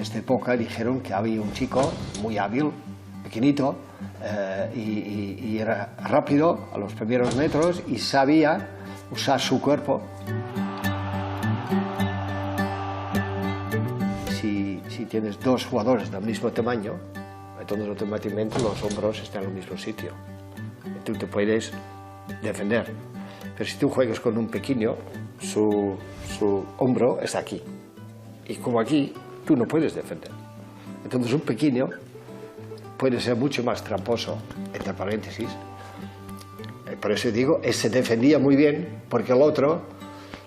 esta época dijeron que había un chico muy hábil, pequeñito, y era rápido a los primeros metros y sabía usar su cuerpo. Si tienes dos jugadores del mismo tamaño, entonces automáticamente los hombros están en el mismo sitio. Tú te puedes defender. Pero si tú juegas con un pequeño, su hombro está aquí. Y como aquí, tú no puedes defender. Entonces un pequeño puede ser mucho más tramposo, entre paréntesis. Por eso digo, se defendía muy bien porque el otro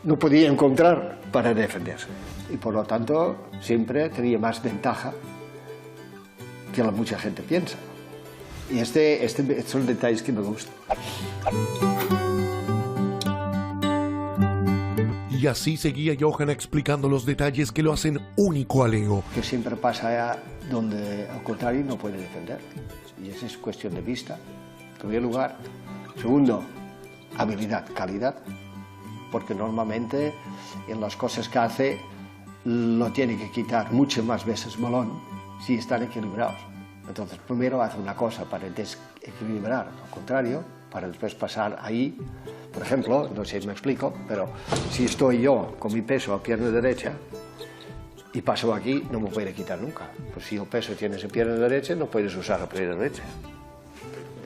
no podía encontrar para defenderse. Y por lo tanto, siempre tenía más ventaja que mucha gente piensa. Y estos son detalles que me gustan. Y así seguía Johan explicando los detalles que lo hacen único a Leo. Que siempre pasa allá donde al contrario no puede defender. Y esa es cuestión de vista, en primer lugar. Segundo, habilidad, calidad. Porque normalmente en las cosas que hace lo tiene que quitar muchas más veces balón si están equilibrados. Entonces primero hace una cosa para desequilibrar, al contrario, para después pasar ahí. Por ejemplo, no sé si me explico, pero si estoy yo con mi peso a pierna derecha y paso aquí, no me puede quitar nunca. Pues si el peso tienes en pierna derecha, no puedes usar la pierna derecha.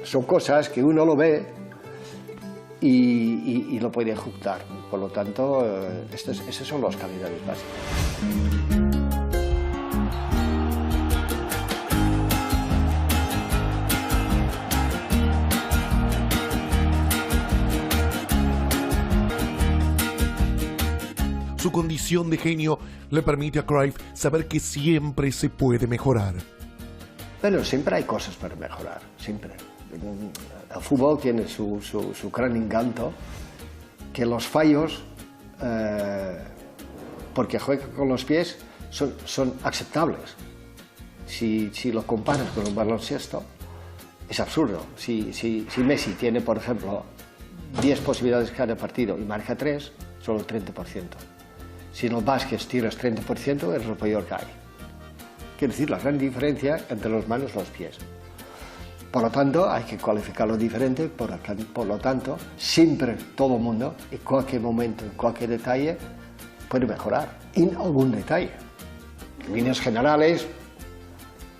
Son cosas que uno lo ve y lo puede ejecutar. Por lo tanto, esas son las calidades básicas. Su condición de genio le permite a Cruyff saber que siempre se puede mejorar. Bueno, siempre hay cosas para mejorar, siempre. El fútbol tiene su gran encanto, que los fallos, porque juega con los pies, son aceptables. Si lo comparas con un baloncesto, es absurdo. Si Messi tiene, por ejemplo, 10 posibilidades cada partido y marca 3, solo el 30%. Si en el básquet tiras 30%, es lo peor que hay. Quiere decir, la gran diferencia entre las manos y los pies. Por lo tanto, hay que cualificarlo diferente, por lo tanto, siempre todo el mundo, en cualquier momento, en cualquier detalle, puede mejorar, en algún detalle. En líneas generales,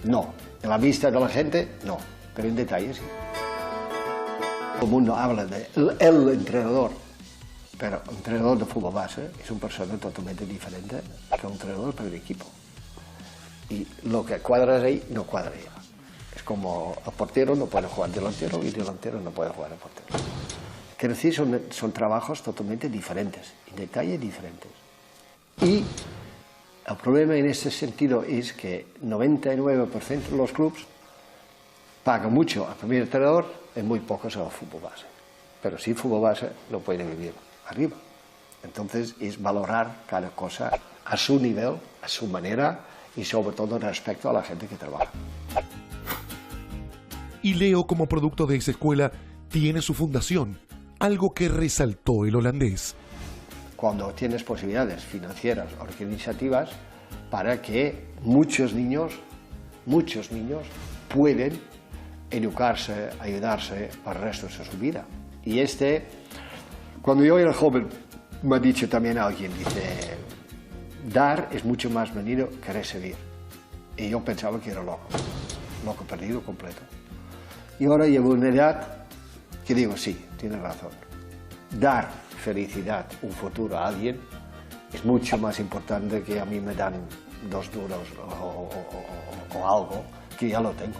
no. En la vista de la gente, no. Pero en detalles, sí. Todo el mundo habla de el entrenador. Pero un entrenador de fútbol base es una persona totalmente diferente que un entrenador para el equipo. Y lo que cuadras ahí, no cuadra ya. Es como el portero no puede jugar delantero y el delantero no puede jugar al portero. Quiero decir, son trabajos totalmente diferentes, en detalles diferentes. Y el problema en ese sentido es que 99% de los clubes pagan mucho al primer entrenador y muy pocos al fútbol base. Pero sí, fútbol base no puede vivir arriba. Entonces es valorar cada cosa a su nivel, a su manera y sobre todo respecto a la gente que trabaja. Y Leo, como producto de esa escuela, tiene su fundación, algo que resaltó el holandés. Cuando tienes posibilidades financieras, organizativas, para que muchos niños pueden educarse, ayudarse para el resto de su vida. Y cuando yo era joven, me ha dicho también alguien, dice, dar es mucho más venido que recibir. Y yo pensaba que era loco perdido completo. Y ahora llevo una edad que digo, sí, tiene razón. Dar felicidad, un futuro a alguien, es mucho más importante que a mí me dan 2 duros o algo, que ya lo tengo.